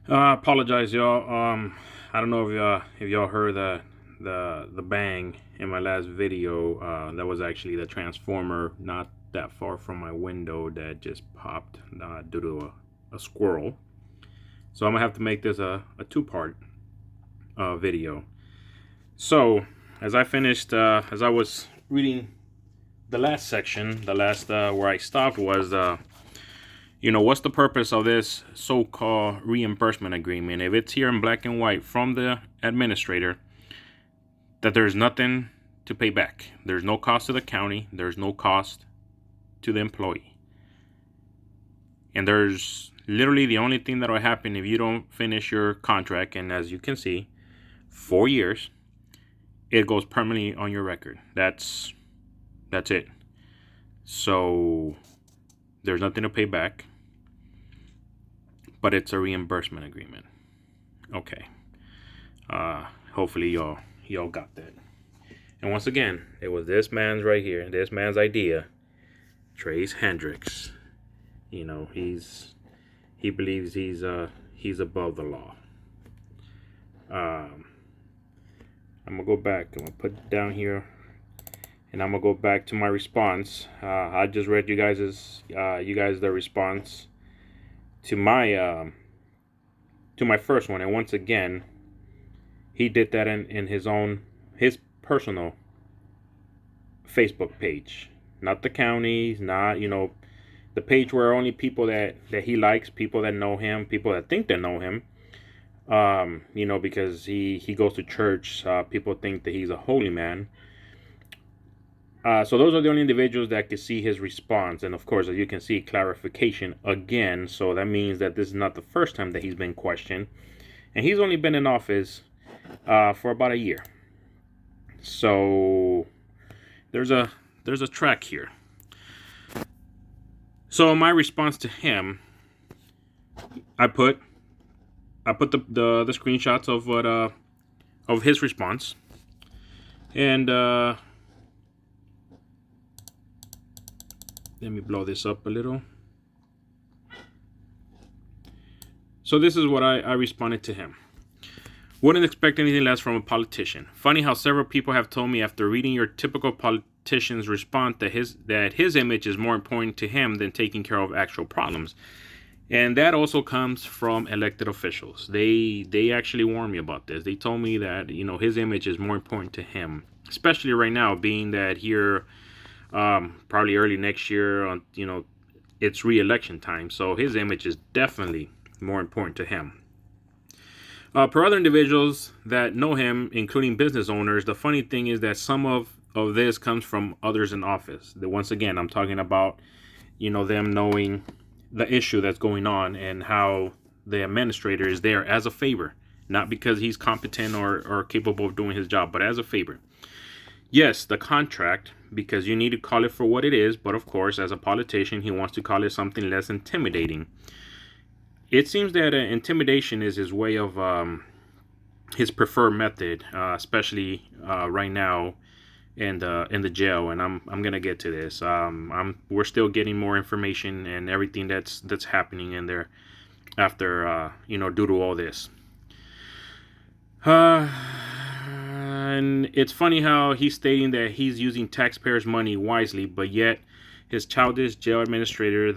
Apologize, y'all. I don't know if y'all heard the bang in my last video. That was actually the transformer not that far from my window that just popped due to a squirrel. So I'm gonna have to make this a two-part video. So as I was reading the last section, the last where I stopped was what's the purpose of this so-called reimbursement agreement? If it's here in black and white from the administrator that there's nothing to pay back, there's no cost to the county, there's no cost to the employee, and there's literally the only thing that will happen if you don't finish your contract, and as you can see, 4 years, it goes permanently on your record. That's it. So there's nothing to pay back, but it's a reimbursement agreement. Okay. Hopefully y'all got that. And once again, it was this man's right here, this man's idea, Trace Hendricks. You know, he believes he's above the law. I'm gonna go back. I'm gonna put it down here, and I'm gonna go back to my response. I just read you guys the response to my first one, and once again, he did that in his personal Facebook page, not the county's, not the page where only people that he likes, people that know him, people that think they know him. Because he goes to church, people think that he's a holy man. So those are the only individuals that can see his response. And of course, as you can see, clarification again. So that means that this is not the first time that he's been questioned. And he's only been in office for about a year. So there's a track here. So my response to him, I put the screenshots of what of his response, and let me blow this up a little. So this is what I responded to him. Wouldn't expect anything less from a politician. Funny how several people have told me after reading your typical politician's response that his image is more important to him than taking care of actual problems. And that also comes from elected officials. They actually warned me about this. They told me that his image is more important to him, especially right now, being that here probably early next year on it's re-election time. So his image is definitely more important to him. Per other individuals that know him, including business owners, the funny thing is that some of this comes from others in office. That once again, I'm talking about them knowing the issue that's going on and how the administrator is there as a favor, not because he's competent or capable of doing his job, but as a favor. Yes, the contract, because you need to call it for what it is, but of course, as a politician, he wants to call it something less intimidating. It seems that intimidation is his way of his preferred method, especially right now in the jail. And I'm gonna get to this. We're still getting more information and everything that's happening in there after due to all this. And it's funny how he's stating that he's using taxpayers' money wisely, but yet his childish jail administrator,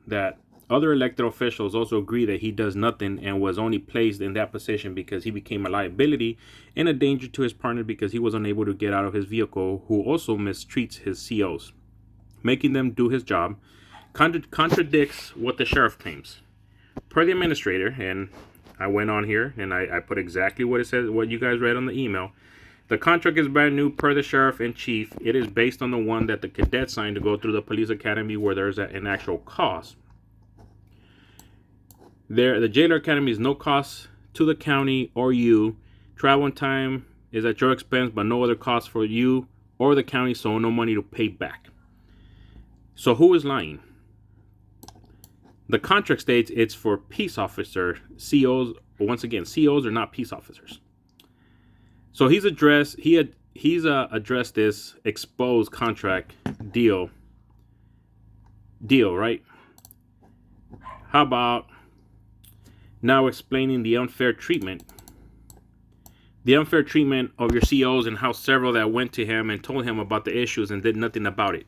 that other elected officials also agree that he does nothing and was only placed in that position because he became a liability and a danger to his partner because he was unable to get out of his vehicle, who also mistreats his COs. Making them do his job contradicts what the sheriff claims. Per the administrator, and I went on here and I put exactly what it says, what you guys read on the email. The contract is brand new per the sheriff in chief. It is based on the one that the cadets signed to go through the police academy where there's an actual cost. The jailer academy is no cost to the county or you. Travel and time is at your expense, but no other cost for you or the county, so no money to pay back. So who is lying? The contract states it's for peace officer COs. Once again, COs are not peace officers. So he's addressed this exposed contract deal, right? How about now explaining the unfair treatment of your COs, and how several that went to him and told him about the issues and did nothing about it.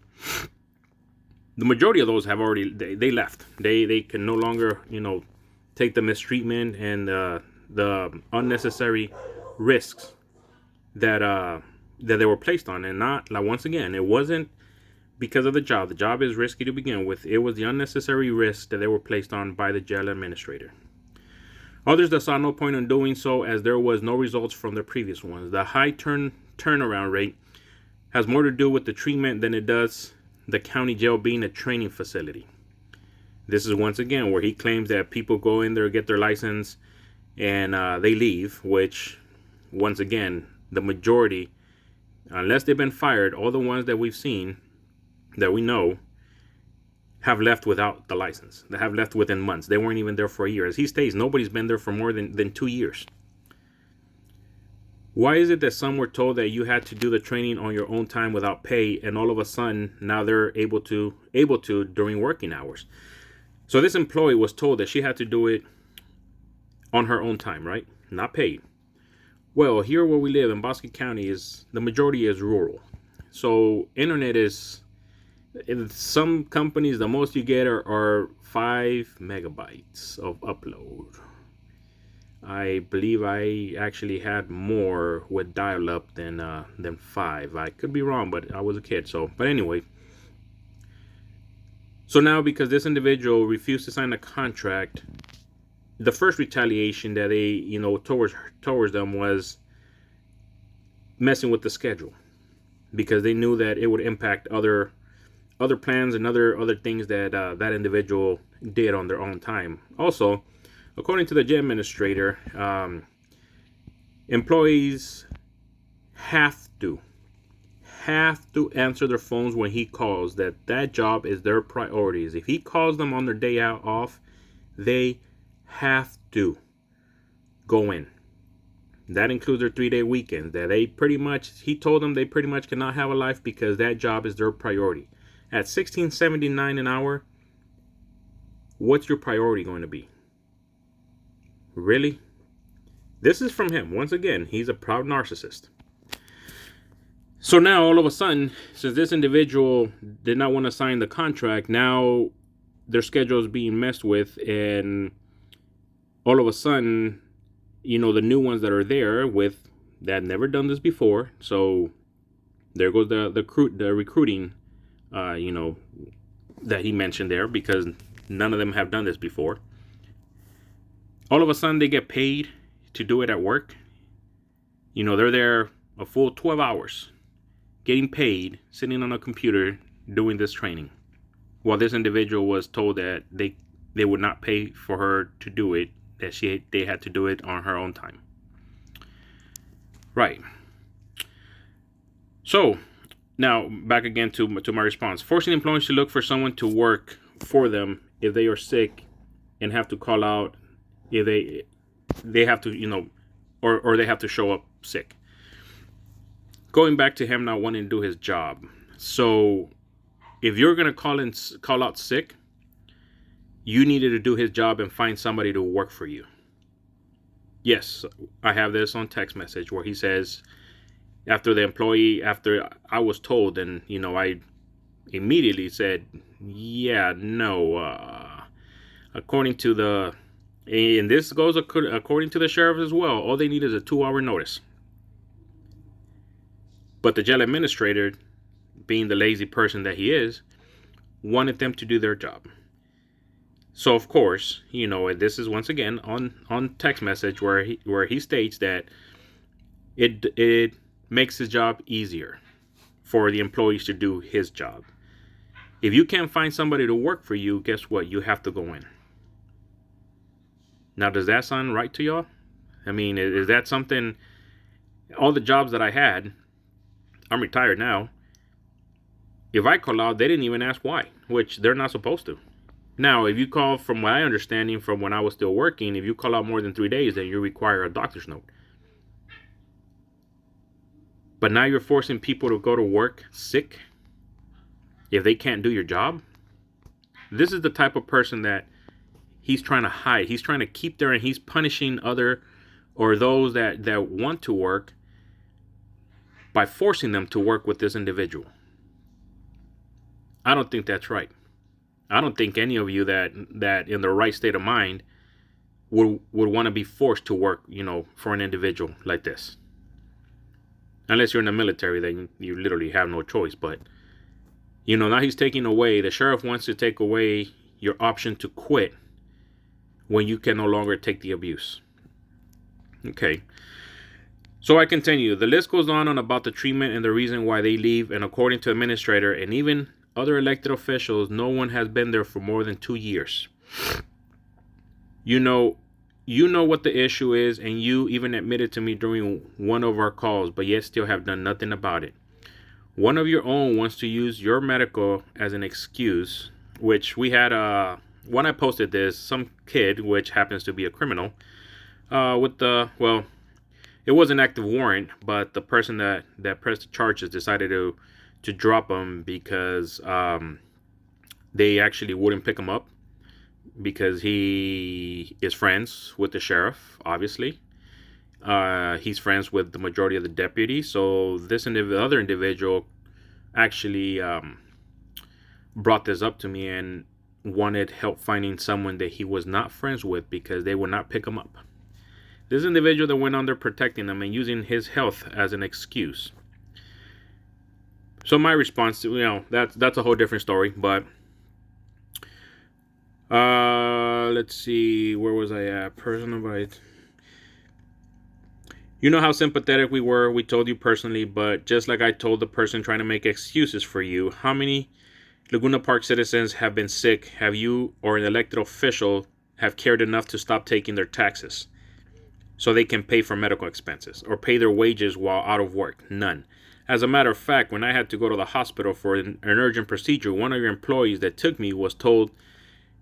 The majority of those have already they left. They can no longer take the mistreatment and the unnecessary risks that they were placed on. And not, like, once again, it wasn't because of the job. The job is risky to begin with. It was the unnecessary risk that they were placed on by the jail administrator. Others that saw no point in doing so, as there was no results from the previous ones. The high turnaround rate has more to do with the treatment than it does the county jail being a training facility. This is once again where he claims that people go in there, get their license, and they leave, which, once again, the majority, unless they've been fired, all the ones that we've seen, that we know, have left without the license. They have left within months. They weren't even there for a year. As he states, nobody's been there for more than 2 years. Why is it that some were told that you had to do the training on your own time without pay, and all of a sudden now they're able to during working hours? So this employee was told that she had to do it on her own time, right? Not paid. Well, here where we live in Bosque County, the majority is rural. So internet is, in some companies, the most you get are 5 megabytes of upload. I believe I actually had more with dial-up than 5. I could be wrong, but I was a kid. But anyway. So now, because this individual refused to sign a contract, the first retaliation that they, towards them was messing with the schedule, because they knew that it would impact other plans and other things that that individual did on their own time. Also, according to the jail administrator, employees have to answer their phones when he calls. That job is their priorities. If he calls them on their day off, they have to go in. That includes their 3-day weekends. That he told them they pretty much cannot have a life, because that job is their priority. At $16.79 an hour, what's your priority going to be? Really? This is from him. Once again, he's a proud narcissist. So now, all of a sudden, since this individual did not want to sign the contract, now their schedule is being messed with, and all of a sudden, the new ones that are there that never done this before. So there goes the recruiting, that he mentioned there, because none of them have done this before. All of a sudden, they get paid to do it at work. They're there a full 12 hours, getting paid, sitting on a computer, doing this training. While this individual was told that they would not pay for her to do it, that they had to do it on her own time. Right. So, now, back again to my response. Forcing employees to look for someone to work for them if they are sick and have to call out if they have to, or they have to show up sick. Going back to him not wanting to do his job. So if you're going to call out sick, you needed to do his job and find somebody to work for you. Yes, I have this on text message where he says, after I was told, and I immediately said, yeah, no, according to and this goes according to the sheriff as well, all they need is a 2-hour notice. But the jail administrator, being the lazy person that he is, wanted them to do their job. So of course, this is once again on text message where he states that it makes his job easier for the employees to do his job. If you can't find somebody to work for you, guess what? You have to go in. Now, does that sound right to y'all? I mean, is that something? All the jobs that I had, I'm retired now. If I call out, they didn't even ask why, which they're not supposed to. Now, if you call, from my understanding, from when I was still working, if you call out more than 3 days, then you require a doctor's note. But now you're forcing people to go to work sick if they can't do your job. This is the type of person that he's trying to hide. He's trying to keep there, and he's punishing other or those that want to work by forcing them to work with this individual. I don't think that's right. I don't think any of you that in the right state of mind would want to be forced to work, for an individual like this. Unless you're in the military, then you literally have no choice. But, now he's taking away, the sheriff wants to take away your option to quit when you can no longer take the abuse. Okay. So I continue. The list goes on about the treatment and the reason why they leave. And according to the administrator and even other elected officials, no one has been there for more than 2 years. You know what the issue is, and you even admitted to me during one of our calls, but yet still have done nothing about it. One of your own wants to use your medical as an excuse, which we had, when I posted this, some kid, which happens to be a criminal, it was an active warrant, but the person that pressed the charges decided to drop him because they actually wouldn't pick him up because he is friends with the sheriff, obviously. He's friends with the majority of the deputies. So this other individual actually brought this up to me and wanted help finding someone that he was not friends with because they would not pick him up. This individual that went on there protecting him and using his health as an excuse. So my response to, that's a whole different story, but let's see, where was I at? Personal advice. You know how sympathetic we were. We told you personally, but just like I told the person trying to make excuses for you, how many Laguna Park citizens have been sick? Have you or an elected official have cared enough to stop taking their taxes so they can pay for medical expenses or pay their wages while out of work? None. As a matter of fact, when I had to go to the hospital for an urgent procedure, one of your employees that took me was told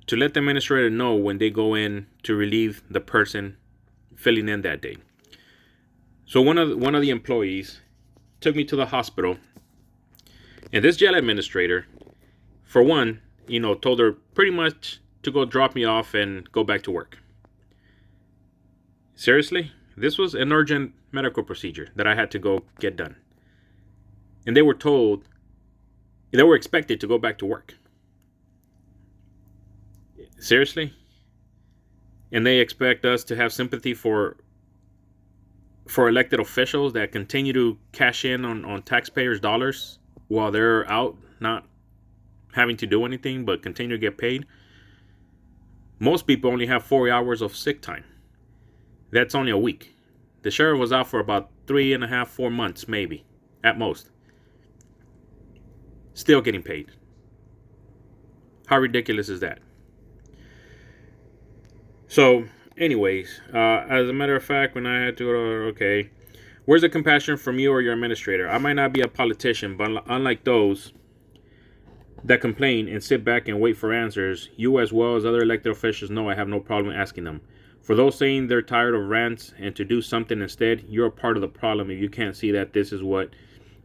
to let the administrator know when they go in to relieve the person filling in that day. So one of the employees took me to the hospital, and this jail administrator, for one, told her pretty much to go drop me off and go back to work. Seriously? This was an urgent medical procedure that I had to go get done. And they were expected to go back to work. Seriously? And they expect us to have sympathy for elected officials that continue to cash in on taxpayers' dollars while they're out not having to do anything but continue to get paid. Most people only have 4 hours of sick time. That's only a week. The sheriff was out for about 3.5, 4 months, maybe, at most. Still getting paid. How ridiculous is that? So, anyways, as a matter of fact, when I had to go, where's the compassion from you or your administrator? I might not be a politician, but unlike those that complain and sit back and wait for answers, you as well as other elected officials know I have no problem asking them. For those saying they're tired of rants and to do something instead, you're a part of the problem if you can't see that this is what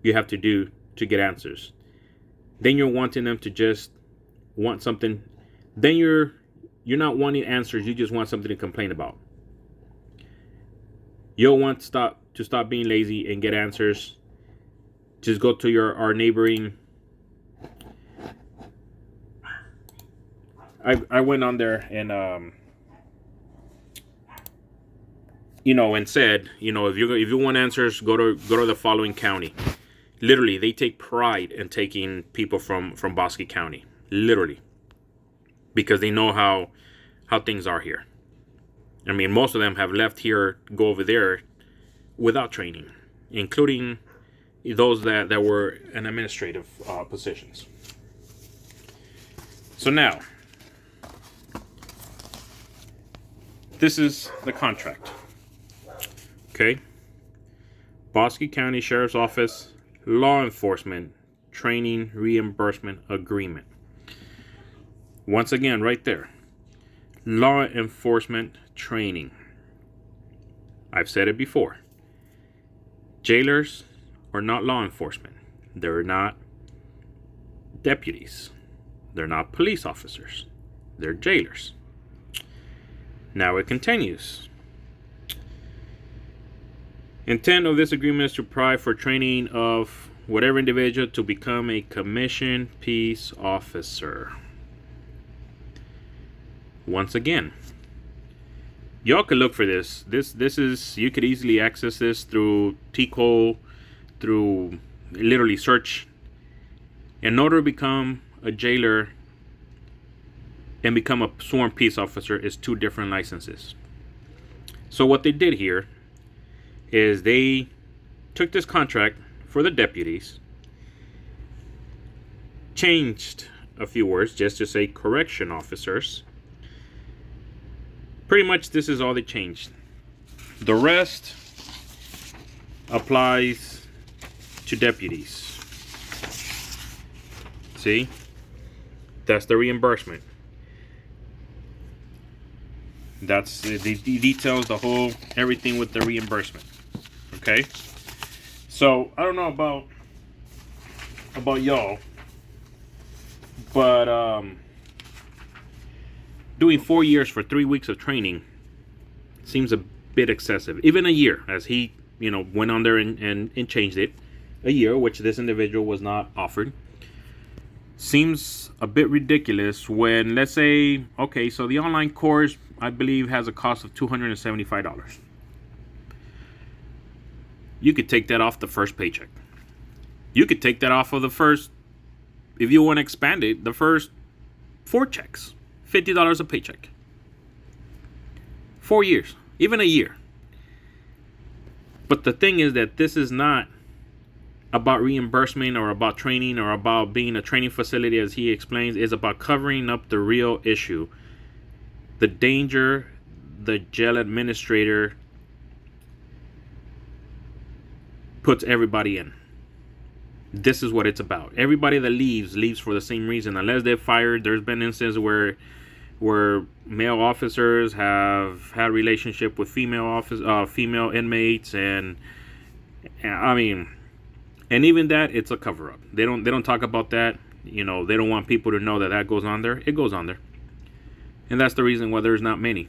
you have to do to get answers. Then you're wanting them to just want something. Then you're not wanting answers. You just want something to complain about. You'll want to stop being lazy and get answers. Just go to our neighboring. I went on there and and said, if you want answers, go to the following county. Literally, they take pride in taking people from Bosque County. Literally. Because they know how things are here. I mean, most of them have left here, go over there without training, including those that were in administrative positions. So now, this is the contract. Okay? Bosque County Sheriff's Office Law Enforcement Training Reimbursement Agreement. Once again, right there. Law enforcement training. I've said it before. Jailers are not law enforcement. They're not deputies. They're not police officers. They're jailers. Now it continues. Intent of this agreement is to provide for training of whatever individual to become a commissioned peace officer. Once again, y'all could look for this. This is, you could easily access this through TCOL, through literally search. In order to become a jailer and become a sworn peace officer is 2 different licenses. So what they did here is they took this contract for the deputies, changed a few words just to say correction officers. Pretty much this is all they changed. The rest applies to deputies. See? That's the reimbursement. That's the details, the whole everything with the reimbursement. Okay? So I don't know about y'all, but doing 4 years for 3 weeks of training seems a bit excessive. Even a year, as he, went on there and changed it. A year, which this individual was not offered, seems a bit ridiculous when, let's say, okay, so the online course, I believe, has a cost of $275. You could take that off the first paycheck. You could take that off of the first, if you want to expand it, the first 4 checks. $50 a paycheck. 4 years, even a year. But the thing is that this is not about reimbursement or about training or about being a training facility, as he explains. Is about covering up the real issue. The danger the jail administrator puts everybody in. This is what it's about. Everybody that leaves for the same reason. Unless they're fired, there's been instances where male officers have had relationship with female inmates, and I mean, and even that, it's a cover up. They don't talk about that. They don't want people to know that goes on there. It goes on there, and that's the reason why there's not many.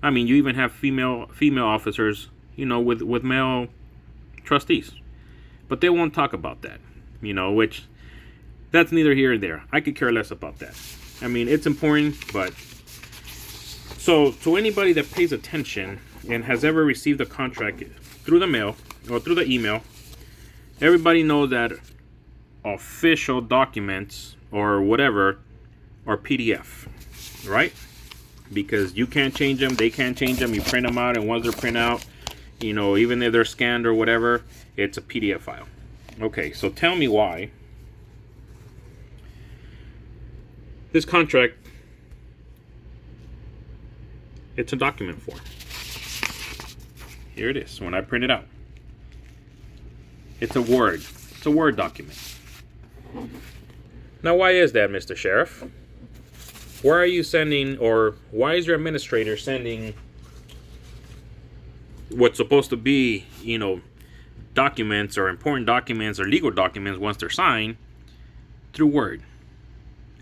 I mean, you even have female officers, with male trustees, but they won't talk about that. Which that's neither here nor there. I could care less about that. I mean, it's important, but so to anybody that pays attention and has ever received a contract through the mail or through the email, everybody knows that official documents or whatever are PDF, right? Because you can't change them, they can't change them. You print them out, and once they're printed out, even if they're scanned or whatever, it's a PDF file. Okay, so tell me why this contract, it's a document form. Here it is when I print it out. It's a Word document. Now, why is that, Mr. Sheriff? Why are you sending, or why is your administrator sending what's supposed to be, documents or important documents or legal documents once they're signed through Word?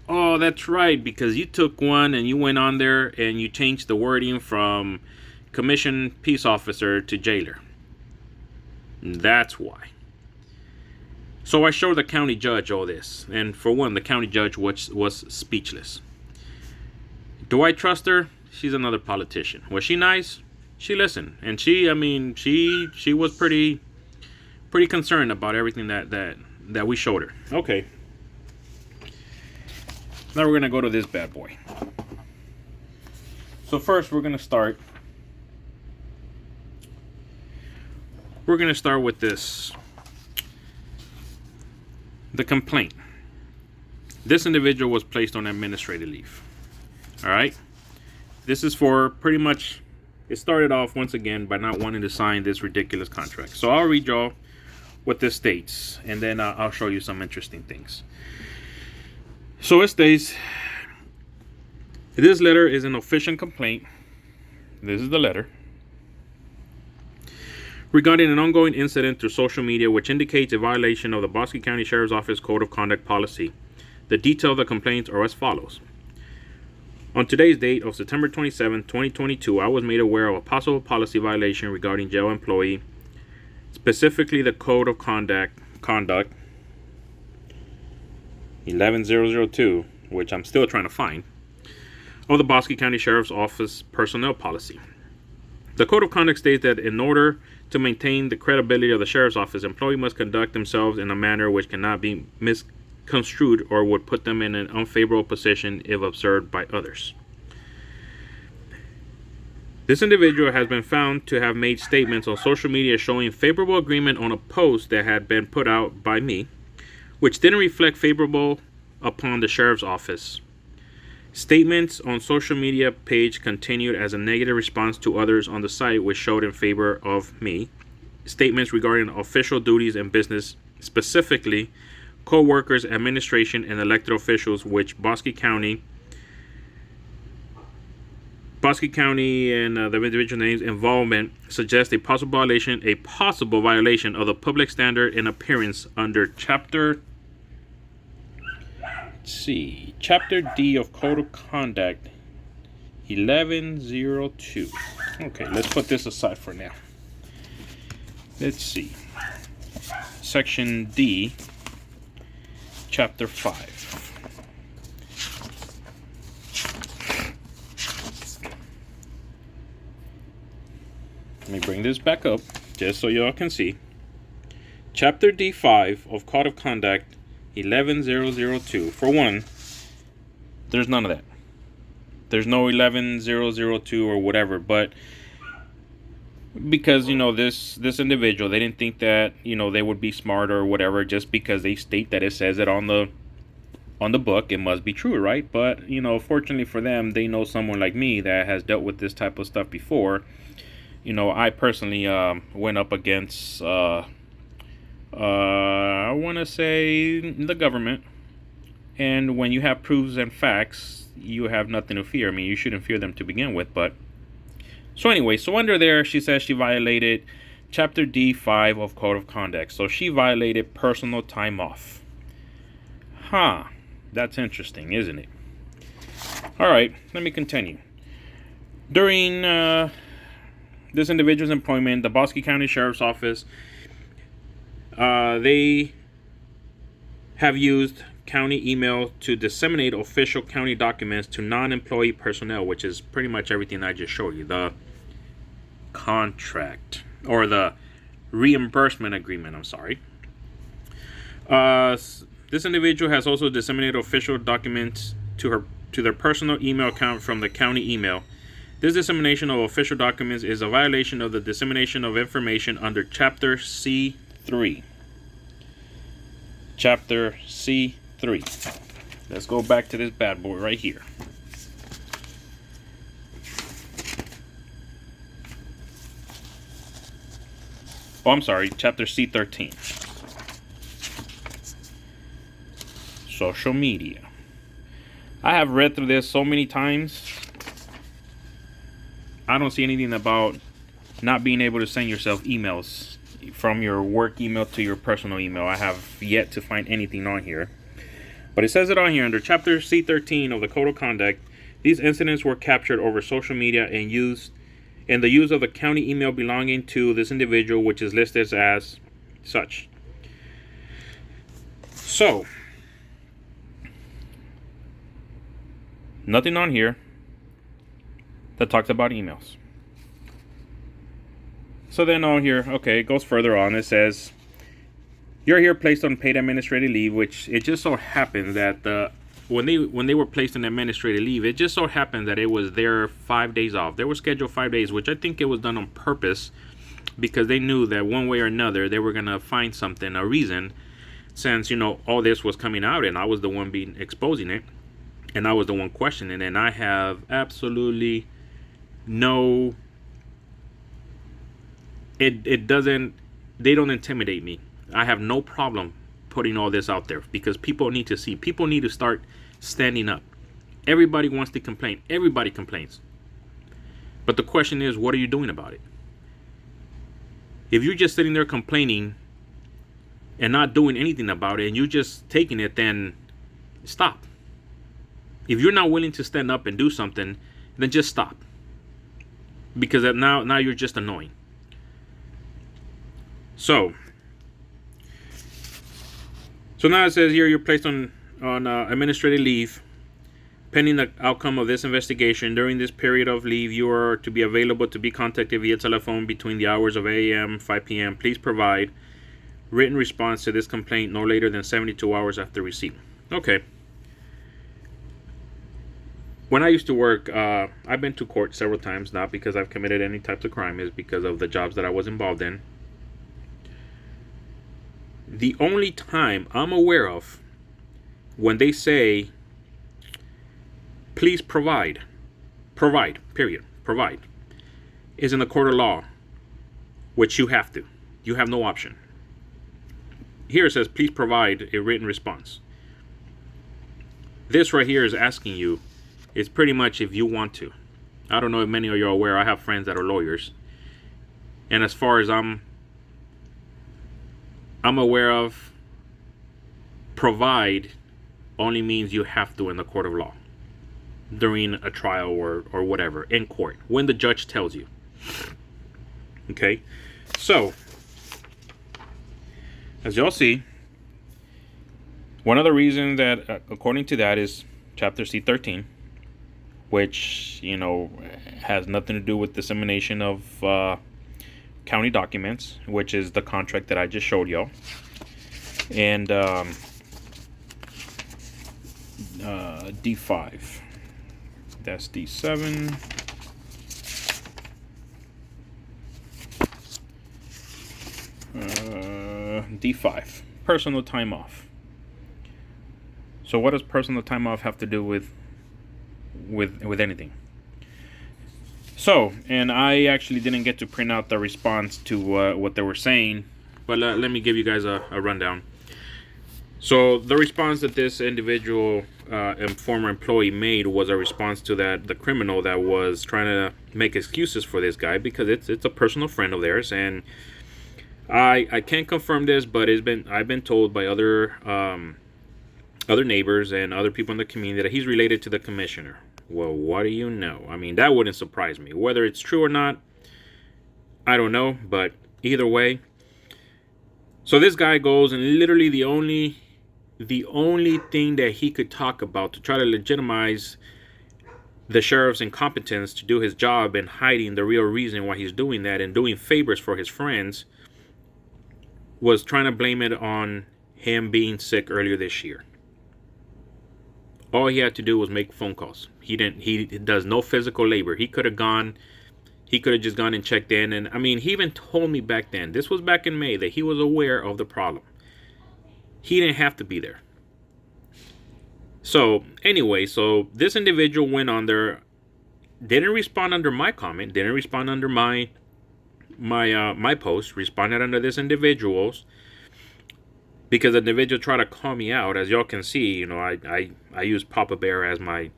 Oh, that's right, because you took one and you went on there and you changed the wording from commissioned peace officer to jailer. That's why. So I showed the county judge all this, and for one, the county judge was speechless. Do I trust her? She's another politician. Was she nice? She listened, and she was pretty concerned about everything that we showed her. Okay. Now we're gonna go to this bad boy. So first we're gonna start with this. The complaint. This individual was placed on administrative leave. All right. This is for pretty much, it started off once again by not wanting to sign this ridiculous contract. So I'll read y'all what this states, and then I'll show you some interesting things. So it states, this letter is an official complaint. This is the letter. Regarding an ongoing incident through social media which indicates a violation of the Bosque County Sheriff's Office Code of Conduct policy. The details of the complaints are as follows. On today's date of September 27, 2022, I was made aware of a possible policy violation regarding jail employee, specifically the Code of Conduct 11002, which I'm still trying to find, of the Bosque County Sheriff's Office personnel policy. The Code of Conduct states that in order to maintain the credibility of the Sheriff's Office, employees must conduct themselves in a manner which cannot be misconstrued or would put them in an unfavorable position if observed by others. This individual has been found to have made statements on social media showing favorable agreement on a post that had been put out by me, which didn't reflect favorable upon the Sheriff's Office. Statements on social media page continued as a negative response to others on the site which showed in favor of me. Statements regarding official duties and business, specifically co-workers, administration, and elected officials, which Bosque County and the individual names involvement suggest a possible violation of the public standard in appearance under Chapter D of Code of Conduct 1102. Okay, let's put this aside for now. Let's see. Section D, Chapter 5. Let me bring this back up just so y'all can see. Chapter D5 of Code of Conduct 11002. For one, there's none of that. There's no 11002 or whatever, but because this individual, they didn't think that they would be smart or whatever just because they state that it says it on the book, it must be true, right? But fortunately for them, they know someone like me that has dealt with this type of stuff before. I personally went up against I want to say the government, and when you have proofs and facts, you have nothing to fear. I mean, you shouldn't fear them to begin with, but so anyway, so under there, she says she violated Chapter D5 of Code of Conduct. So she violated personal time off. That's interesting, isn't it? All right, let me continue. During this individual's employment, the Bosque County Sheriff's Office, they have used county email to disseminate official county documents to non-employee personnel, which is pretty much everything I just showed you. The contract or the reimbursement agreement, I'm sorry. This individual has also disseminated official documents to their personal email account from the county email. This dissemination of official documents is a violation of the dissemination of information under Chapter C3. Chapter C3. Let's go back to this bad boy right here. Oh, I'm sorry. Chapter C13. Social media. I have read through this so many times. I don't see anything about not being able to send yourself emails from your work email to your personal email. I have yet to find anything on here. But it says it on here under Chapter C13 of the Code of Conduct. These incidents were captured over social media and the use of the county email belonging to this individual, which is listed as such. So, nothing on here that talks about emails. So then on here, okay, it goes further on. It says, you're here placed on paid administrative leave, which it just so happened that when they were placed on administrative leave, it just so happened that it was their 5 days off. They were scheduled 5 days, which I think it was done on purpose because they knew that one way or another they were going to find something, a reason, since, all this was coming out and I was the one exposing it and I was the one questioning it, and I have absolutely no... They don't intimidate me. I have no problem putting all this out there because people need to see. People need to start standing up. Everybody wants to complain. Everybody complains. But the question is, what are you doing about it? If you're just sitting there complaining and not doing anything about it and you're just taking it, then stop. If you're not willing to stand up and do something, then just stop. Because now you're just annoying. So now it says here you're placed on administrative leave pending the outcome of this investigation. During this period of leave, you are to be available to be contacted via telephone between the hours of 8 a.m. 5 p.m. Please provide written response to this complaint no later than 72 hours after receipt. Okay. When I used to work, I've been to court several times, not because I've committed any types of crime, is because of the jobs that I was involved in. The only time I'm aware of when they say, please provide, period, provide, is in the court of law, which you have to. You have no option. Here it says, please provide a written response. This right here is asking you, it's pretty much if you want to. I don't know if many of you are aware, I have friends that are lawyers. And as far as I'm aware of, provide only means you have to in the court of law. During a trial or whatever, in court, when the judge tells you. Okay? So, as y'all see, one of the reasons that, according to that, is Chapter C13, which, has nothing to do with dissemination of county documents, which is the contract that I just showed y'all. And D5. That's D7. D5. Personal time off. So what does personal time off have to do with anything? So, and I actually didn't get to print out the response to what they were saying, but let me give you guys a rundown. So the response that this individual and former employee made was a response to the criminal that was trying to make excuses for this guy because it's a personal friend of theirs, and I can't confirm this, but I've been told by other neighbors and other people in the community that he's related to the commissioner. Well, what do you know? I mean, that wouldn't surprise me. Whether it's true or not, I don't know, but either way. So this guy goes, and literally the only thing that he could talk about to try to legitimize the sheriff's incompetence to do his job and hiding the real reason why he's doing that and doing favors for his friends was trying to blame it on him being sick earlier this year. All he had to do was make phone calls. He does no physical labor. He could have just gone and checked in. And I mean, he even told me back then, this was back in May, that he was aware of the problem. He didn't have to be there. So anyway, so this individual went on there, didn't respond under my comment, didn't respond under my post, responded under this individual's, because the individual tried to call me out. As y'all can see, I use Papa Bear as my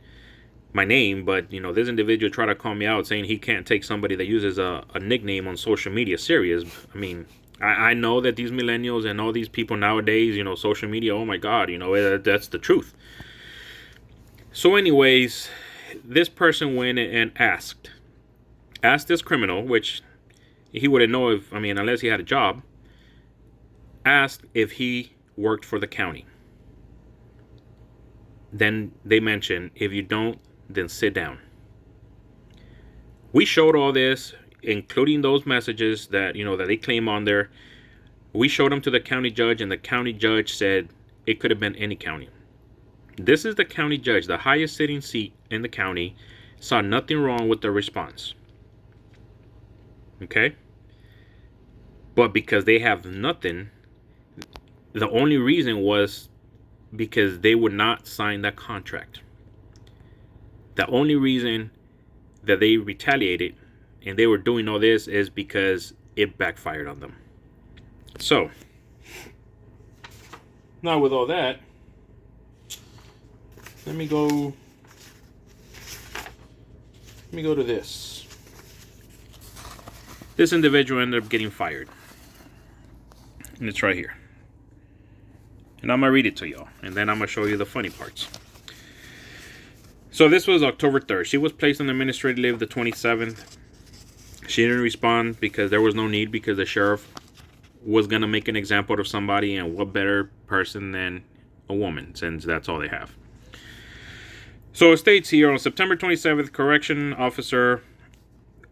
name, but this individual tried to call me out saying he can't take somebody that uses a nickname on social media serious. I mean, I know that these millennials and all these people nowadays, social media, oh my God, that's the truth. So anyways, this person went and asked this criminal, which he wouldn't know unless he had a job, asked if he worked for the county. Then they mentioned, if you don't, then sit down. We showed all this, including those messages that that they claim on there. We showed them to the county judge, and the county judge said it could have been any county. This is the county judge, the highest sitting seat in the county, saw nothing wrong with the response. Okay? But because they have nothing, the only reason was because they would not sign that contract. The only reason that they retaliated and they were doing all this is because it backfired on them. So, now with all that, let me go to this. This individual ended up getting fired. And it's right here. And I'm going to read it to y'all. And then I'm going to show you the funny parts. So this was October 3rd. She was placed on administrative leave the 27th. She didn't respond because there was no need, because the sheriff was going to make an example of somebody, and what better person than a woman, since that's all they have. So it states here, on September 27th, correction officer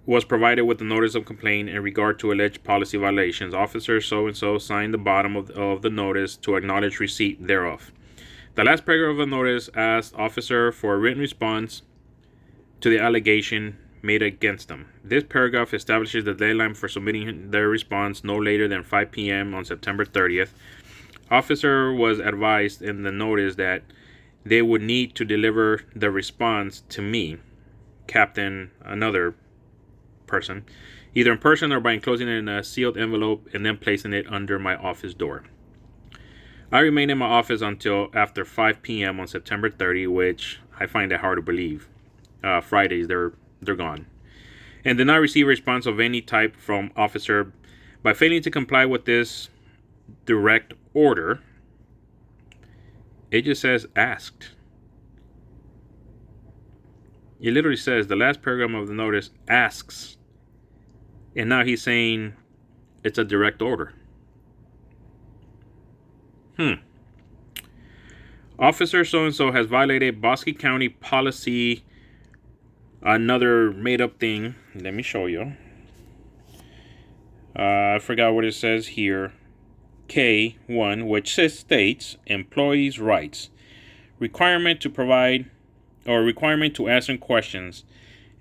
was provided with a notice of complaint in regard to alleged policy violations. Officer so-and-so signed the bottom of the notice to acknowledge receipt thereof. The last paragraph of the notice asked officer for a written response to the allegation made against them. This paragraph establishes the deadline for submitting their response no later than 5 p.m. on September 30th. Officer was advised in the notice that they would need to deliver the response to me, Captain, another person, either in person or by enclosing it in a sealed envelope and then placing it under my office door. I remained in my office until after 5 p.m. on September 30, which I find it hard to believe. Fridays, they're gone. And did not receive a response of any type from officer. By failing to comply with this direct order, it just says asked. It literally says, the last paragraph of the notice asks. And now he's saying it's a direct order. Officer so-and-so has violated Bosque County policy, another made-up thing. Let me show you. I forgot what it says here. K1, which states employees' rights. Requirement to provide, or requirement to answer questions.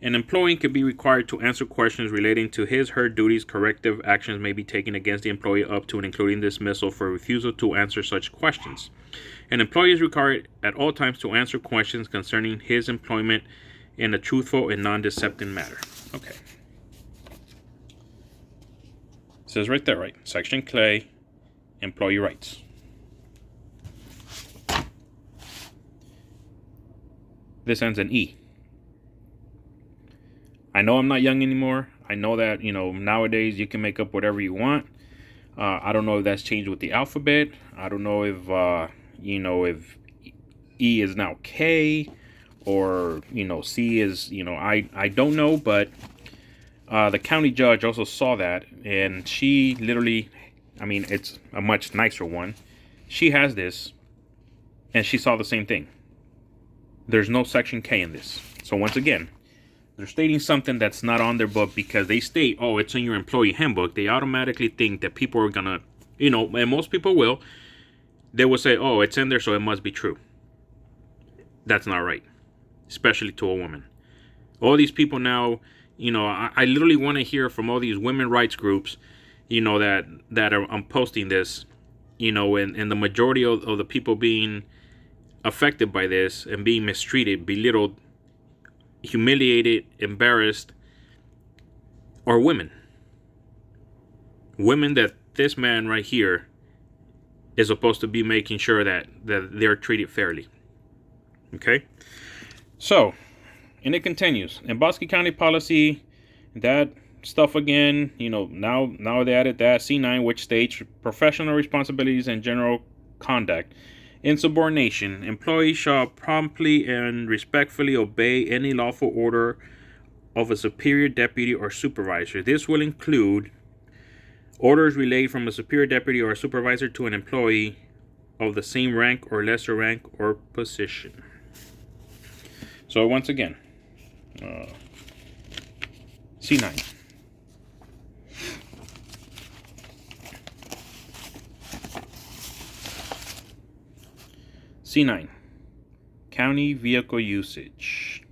An employee can be required to answer questions relating to his/her duties. Corrective actions may be taken against the employee up to and including dismissal for refusal to answer such questions. An employee is required at all times to answer questions concerning his employment in a truthful and non-deceptive manner. Okay. It says right there, right? Section K, employee rights. This ends in E. I know I'm not young anymore. I know that, nowadays you can make up whatever you want. I don't know if that's changed with the alphabet. I don't know if, if E is now K or, C is, I don't know. But the county judge also saw that, and she literally, it's a much nicer one. She has this, and she saw the same thing. There's no section K in this. So once again, they're stating something that's not on their book because they state, oh, it's in your employee handbook. They automatically think that people are gonna, and most people will. They will say, oh, it's in there, so it must be true. That's not right, especially to a woman. All these people now, I literally want to hear from all these women rights groups, that are I'm posting this, and the majority of the people being affected by this and being mistreated, belittled, humiliated, embarrassed, are women. Women that this man right here is supposed to be making sure that they're treated fairly. Okay? So, and it continues. In Bosque County policy, that stuff again, now they added that C9, which states professional responsibilities and general conduct. Insubordination. Employees shall promptly and respectfully obey any lawful order of a superior deputy or supervisor. This will include orders relayed from a superior deputy or a supervisor to an employee of the same rank or lesser rank or position. So once again, C9. C9, county vehicle usage.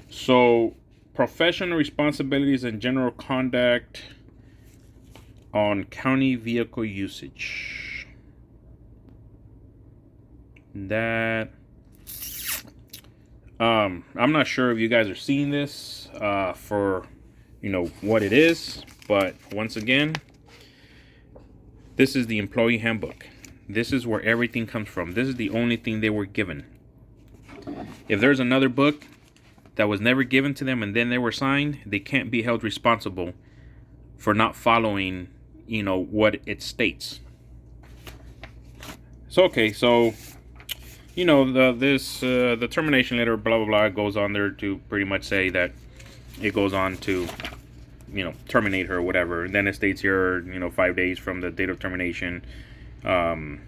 So, professional responsibilities and general conduct on county vehicle usage. That, I'm not sure if you guys are seeing this for, what it is, but once again, this is the employee handbook. This is where everything comes from. This is the only thing they were given. If there's another book that was never given to them and then they were signed, they can't be held responsible for not following, what it states. So the termination letter, blah blah blah, goes on there to pretty much say that it goes on to terminate her or whatever. And then it states here, 5 days from the date of termination, contact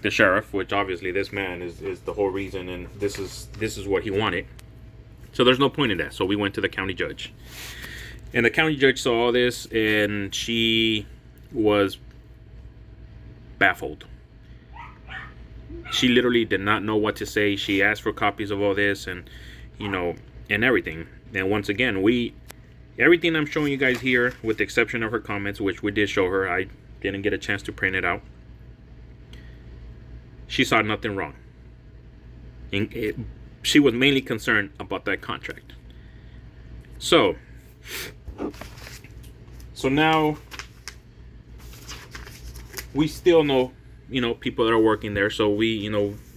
the sheriff, which obviously this man is the whole reason, and this is what he wanted. So there's no point in that. So we went to the county judge, and the county judge saw all this, and she was baffled. She literally did not know what to say. She asked for copies of all this, and and everything. And once again, everything I'm showing you guys here, with the exception of her comments, which we did show her, I didn't get a chance to print it out. She saw nothing wrong. And she was mainly concerned about that contract. So now we still know, people that are working there. So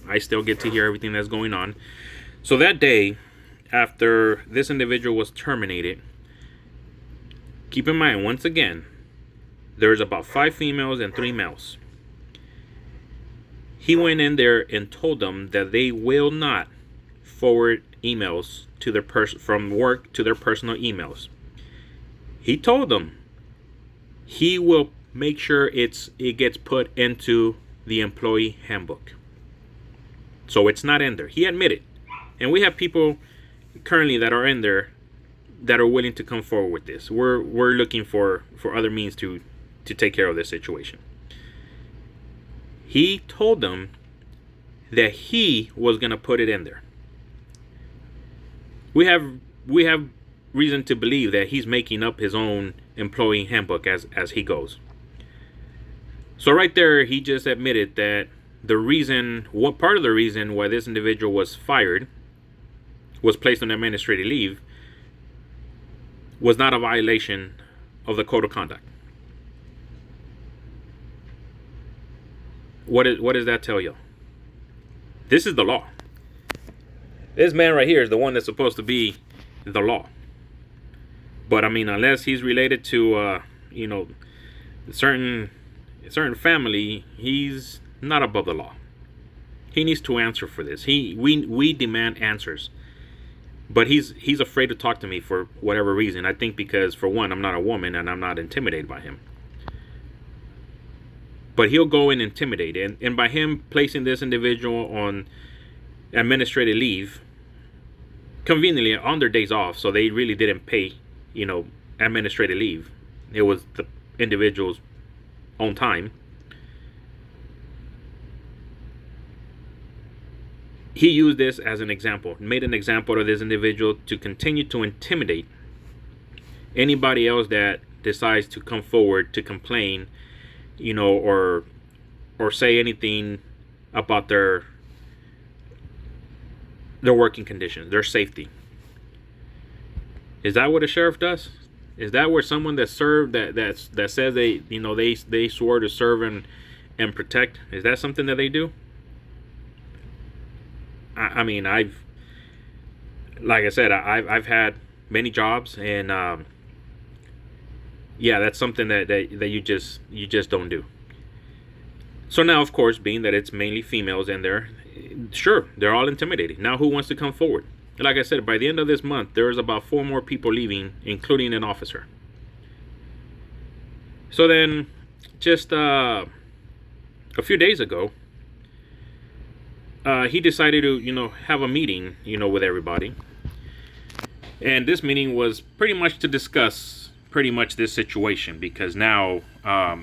I still get to hear everything that's going on. So that day, after this individual was terminated, keep in mind, once again, there's about 5 females and 3 males. He went in there and told them that they will not forward emails to their from work to their personal emails. He told them he will make sure it gets put into the employee handbook. So it's not in there. He admitted. And we have people currently that are in there that are willing to come forward with this. We're looking for other means to take care of this situation. He told them that he was going to put it in there. We have reason to believe that he's making up his own employee handbook as he goes. So right there, he just admitted that part of the reason why this individual was fired, was placed on administrative leave, was not a violation of the code of conduct. What does that tell you? This is the law. This man right here is the one that's supposed to be the law. But I mean, unless he's related to certain family, he's not above the law. He needs to answer for this. We demand answers. But he's afraid to talk to me for whatever reason. I think because, for one, I'm not a woman and I'm not intimidated by him. But he'll go and intimidate. And by him placing this individual on administrative leave, conveniently on their days off, so they really didn't pay, administrative leave. It was the individual's own time. He used this as an example, made an example of this individual to continue to intimidate anybody else that decides to come forward to complain, or say anything about their working conditions, their safety. Is that what a sheriff does? Is that where someone that served that says they swore to serve and protect? Is that something that they do? I mean, like I said, I've had many jobs, and that's something that you just don't do. So now, of course, being that it's mainly females in there, sure, they're all intimidated. Now, who wants to come forward? Like I said, by the end of this month, there's about 4 more people leaving, including an officer. So then, just a few days ago, he decided to, have a meeting, with everybody. And this meeting was pretty much to discuss this situation, because now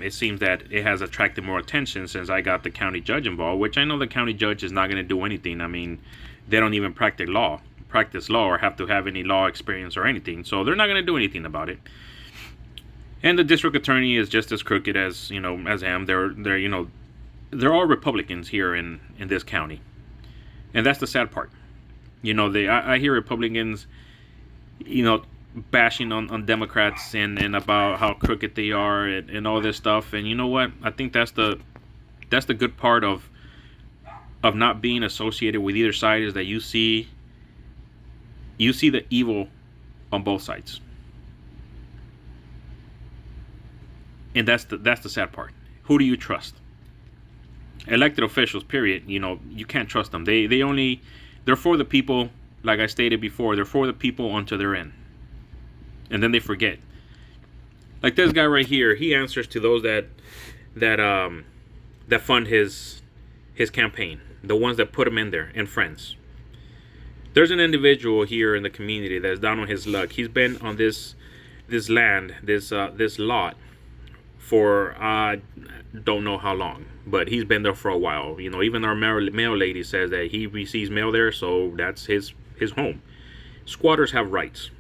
it seems that it has attracted more attention since I got the county judge involved, which I know the county judge is not going to do anything. I mean, they don't even practice law or have to have any law experience or anything. So they're not going to do anything about it. And the district attorney is just as crooked as him. They're all Republicans here in this county. And that's the sad part. I hear Republicans, bashing on Democrats and about how crooked they are and all this stuff. And you know what? I think that's the good part of not being associated with either side, is that you see the evil on both sides. And that's the sad part. Who do you trust? elected officials, period, you can't trust them. They're for the people. Like I stated before, they're for the people until they're in, and then they forget. Like this guy right here, he answers to those that fund his campaign, the ones that put him in there, and friends. There's an individual here in the community that's down on his luck. He's been on this land, this lot, for don't know how long, but he's been there for a while. Even our mail lady says that he receives mail there, so that's his home. Squatters have rights.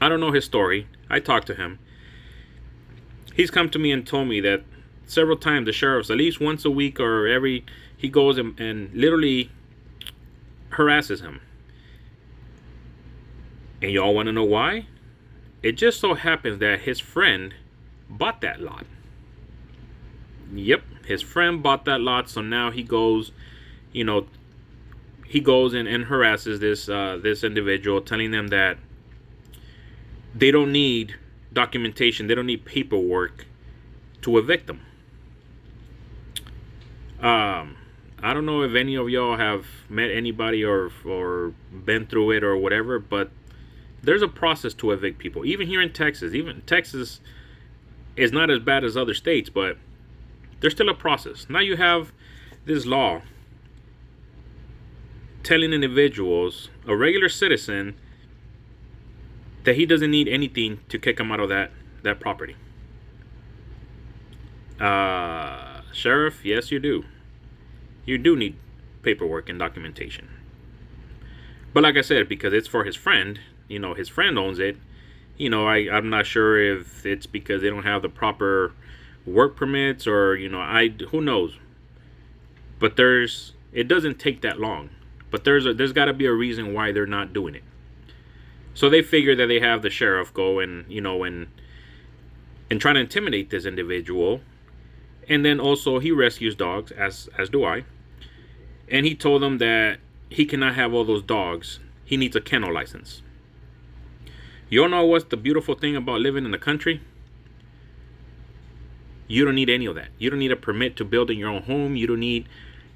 I don't know his story. I talked to him. He's come to me and told me that several times the sheriffs, at least once a week or he goes and literally harasses him. And y'all want to know why? It just so happens that his friend bought that lot. Yep, his friend bought that lot, so now he goes, and harasses this individual, telling them that they don't need documentation, they don't need paperwork to evict them. I don't know if any of y'all have met anybody or been through it or whatever, but there's a process to evict people. Even here in Texas, even Texas is not as bad as other states, but there's still a process. Now you have this law telling individuals, a regular citizen, that he doesn't need anything to kick him out of that property. Sheriff, yes you do. You do need paperwork and documentation. But like I said, because it's for his friend, his friend owns it, I'm not sure if it's because they don't have the proper work permits or, who knows. But it doesn't take that long. But there's got to be a reason why they're not doing it. So they figure that they have the sheriff go and try to intimidate this individual. And then also he rescues dogs, as do I. And he told them that he cannot have all those dogs. He needs a kennel license. You all know what's the beautiful thing about living in the country? You don't need any of that. You don't need a permit to build in your own home. You don't need...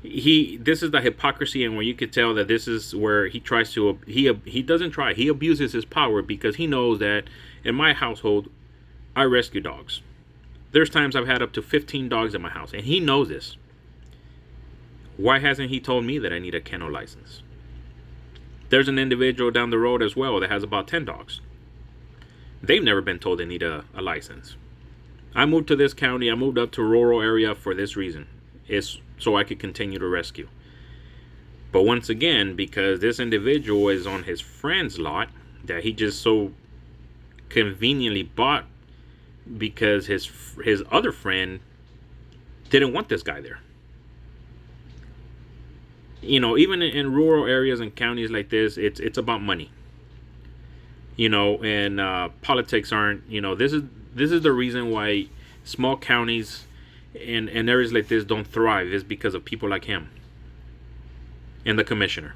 This is the hypocrisy, and where you could tell that this is where he tries to... He doesn't try. He abuses his power because he knows that in my household, I rescue dogs. There's times I've had up to 15 dogs in my house, and he knows this. Why hasn't he told me that I need a kennel license? There's an individual down the road as well that has about 10 dogs. They've never been told they need a license. I moved to this county. I moved up to a rural area for this reason. It's so I could continue to rescue. But once again, because this individual is on his friend's lot that he just so conveniently bought because his other friend didn't want this guy there. Even in rural areas and counties like this, it's about money. And politics aren't, this is the reason why small counties and areas like this don't thrive, is because of people like him and the commissioner.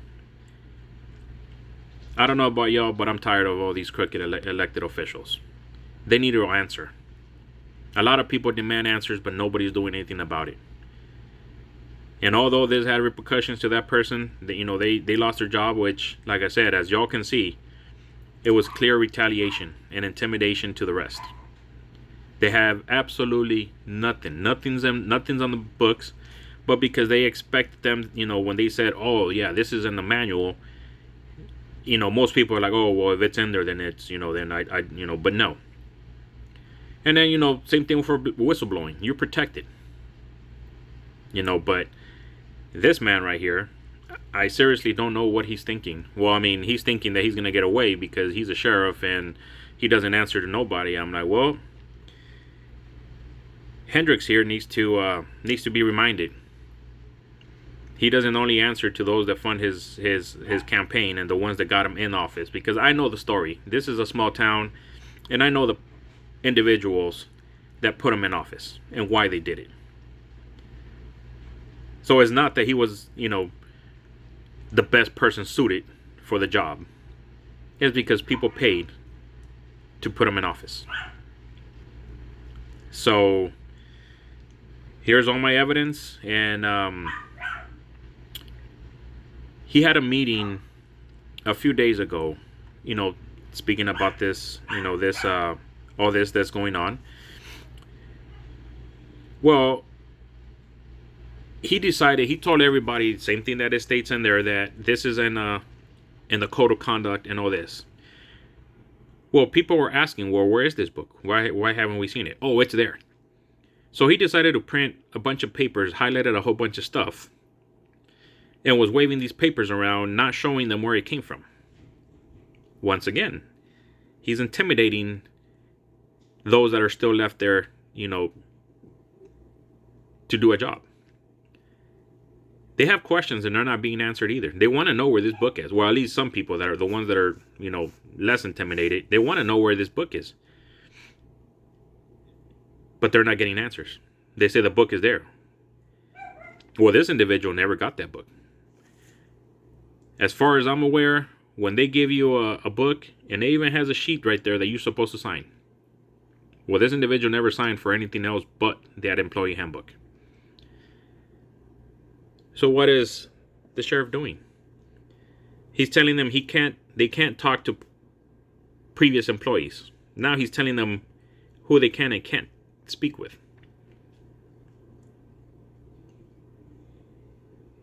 I don't know about y'all, but I'm tired of all these crooked elected officials. They need to answer. A lot of people demand answers, but nobody's doing anything about it. And although this had repercussions to that person, they lost their job, which, like I said, as y'all can see, it was clear retaliation and intimidation to the rest. They have absolutely nothing. Nothing's on the books, but because they expect them, when they said, "Oh yeah, this is in the manual," most people are like, "Oh well, if it's in there, then it's then I but no." And then same thing for whistleblowing. You're protected. But this man right here, I seriously don't know what he's thinking. Well, I mean, he's thinking that he's gonna get away because he's a sheriff and he doesn't answer to nobody. I'm like, well, Hendricks here needs to be reminded. He doesn't only answer to those that fund his campaign and the ones that got him in office, because I know the story. This is a small town, and I know the individuals that put him in office and why they did it. So it's not that he was, the best person suited for the job. It's because people paid to put him in office. So Here's all my evidence. And he had a meeting a few days ago, speaking about this, this, all this that's going on. Well, he told everybody, same thing that it states in there, that this is in the code of conduct and all this. Well, people were asking, well, where is this book? Why haven't we seen it? Oh, it's there. So he decided to print a bunch of papers, highlighted a whole bunch of stuff, and was waving these papers around, not showing them where it came from. Once again, he's intimidating those that are still left there, to do a job. They have questions and they're not being answered either. They want to know where this book is. Well, at least some people that are the ones that are, less intimidated, they want to know where this book is. But they're not getting answers. They say the book is there. Well, this individual never got that book. As far as I'm aware, when they give you a book, and it even has a sheet right there that you're supposed to sign. Well, this individual never signed for anything else but that employee handbook. So what is the sheriff doing? He's telling them they can't talk to previous employees. Now he's telling them who they can and can't speak with.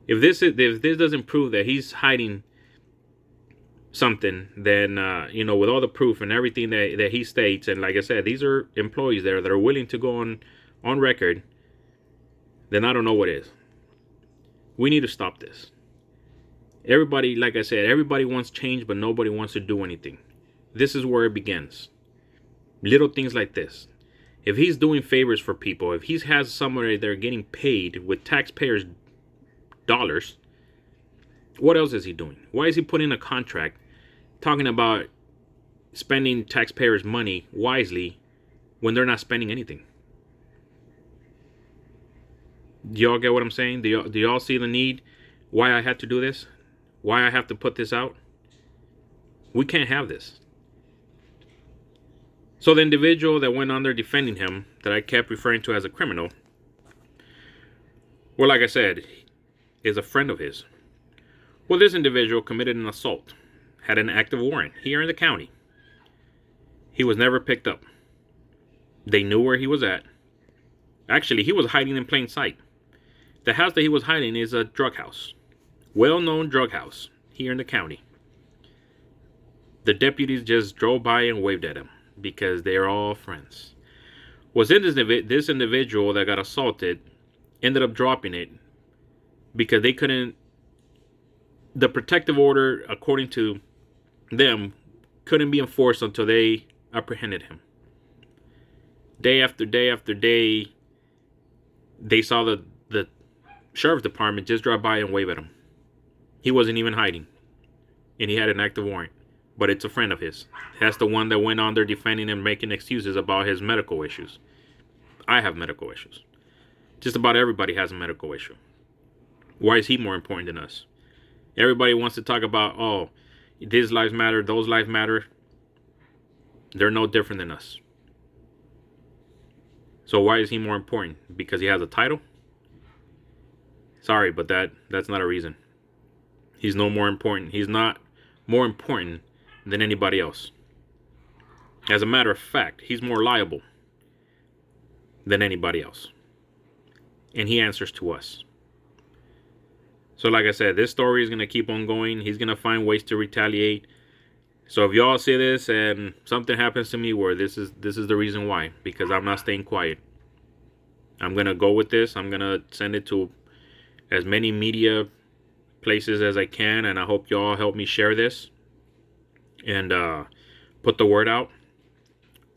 If this doesn't prove that he's hiding something, then with all the proof and everything that he states, and like I said, these are employees there that are willing to go on record, then I don't know what is. We need to stop this. Everybody, like I said, everybody wants change, but nobody wants to do anything. This is where it begins. Little things like this. If he's doing favors for people, if he has somebody that are getting paid with taxpayers' dollars, what else is he doing? Why is he putting a contract talking about spending taxpayers' money wisely when they're not spending anything? Do y'all get what I'm saying? Do y'all see the need? Why I had to do this? Why I have to put this out? We can't have this. So the individual that went on there defending him, that I kept referring to as a criminal, well, like I said, is a friend of his. Well, this individual committed an assault, had an active warrant here in the county. He was never picked up. They knew where he was at. Actually, he was hiding in plain sight. The house that he was hiding is a drug house. Well-known drug house here in the county. The deputies just drove by and waved at him because they're all friends. Was in this individual that got assaulted ended up dropping it because they couldn't. The protective order, according to them, couldn't be enforced until they apprehended him. Day after day after day, they saw the sheriff's department just drive by and wave at him. He wasn't even hiding, and he had an active warrant. But it's a friend of his. That's the one that went on there defending him, making excuses about his medical issues. I have medical issues. Just about everybody has a medical issue. Why is he more important than us? Everybody wants to talk about, oh, these lives matter, those lives matter. They're no different than us. So why is he more important? Because he has a title? Sorry, but that's not a reason. He's no more important. He's not more important than anybody else. As a matter of fact, he's more liable than anybody else. And he answers to us. So like I said, this story is going to keep on going. He's going to find ways to retaliate. So if y'all see this and something happens to me where this is the reason why, because I'm not staying quiet. I'm going to go with this. I'm going to send it to as many media places as I can, and I hope y'all help me share this and put the word out.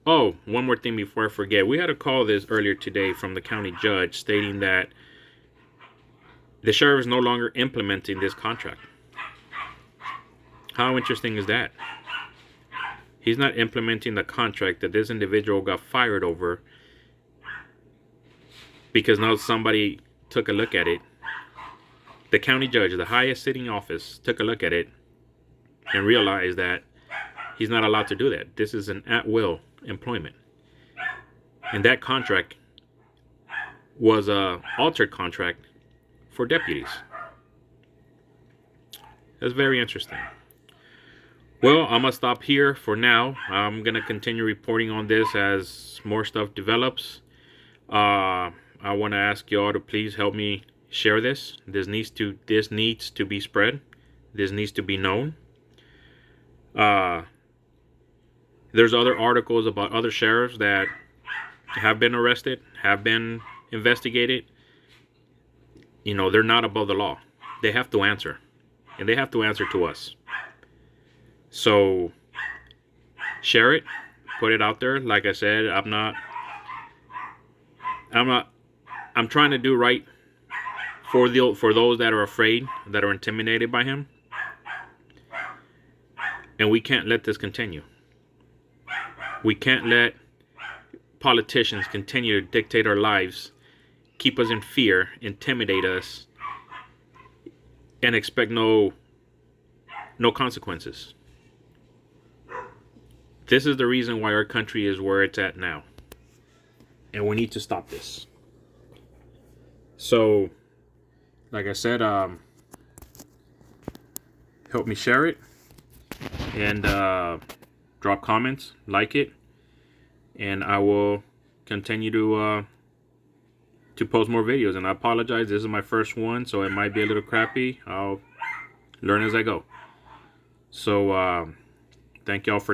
Oh, one more thing before I forget. We had a call this earlier today from the county judge stating that the sheriff is no longer implementing this contract. How interesting is that? He's not implementing the contract that this individual got fired over because now somebody took a look at it. The county judge, the highest sitting office, took a look at it and realized that he's not allowed to do that. This is an at-will employment. And that contract was a altered contract for deputies. That's very interesting. Well, I'm gonna stop here for now. I'm gonna continue reporting on this as more stuff develops. I want to ask y'all to please help me share this. This needs to be spread. This needs to be known. There's other articles about other sheriffs that have been arrested, have been investigated. You know, they're not above the law. They have to answer, and they have to answer to us. So share it, put it out there. Like I said, I'm trying to do right for those that are afraid, that are intimidated by him. And we can't let this continue. We can't let politicians continue to dictate our lives, keep us in fear, intimidate us, and expect no consequences. This is the reason why our country is where it's at now. And we need to stop this. So, like I said, help me share it. And drop comments, like it. And I will continue to post more videos. And I apologize, this is my first one, so it might be a little crappy. I'll learn as I go. So, thank y'all for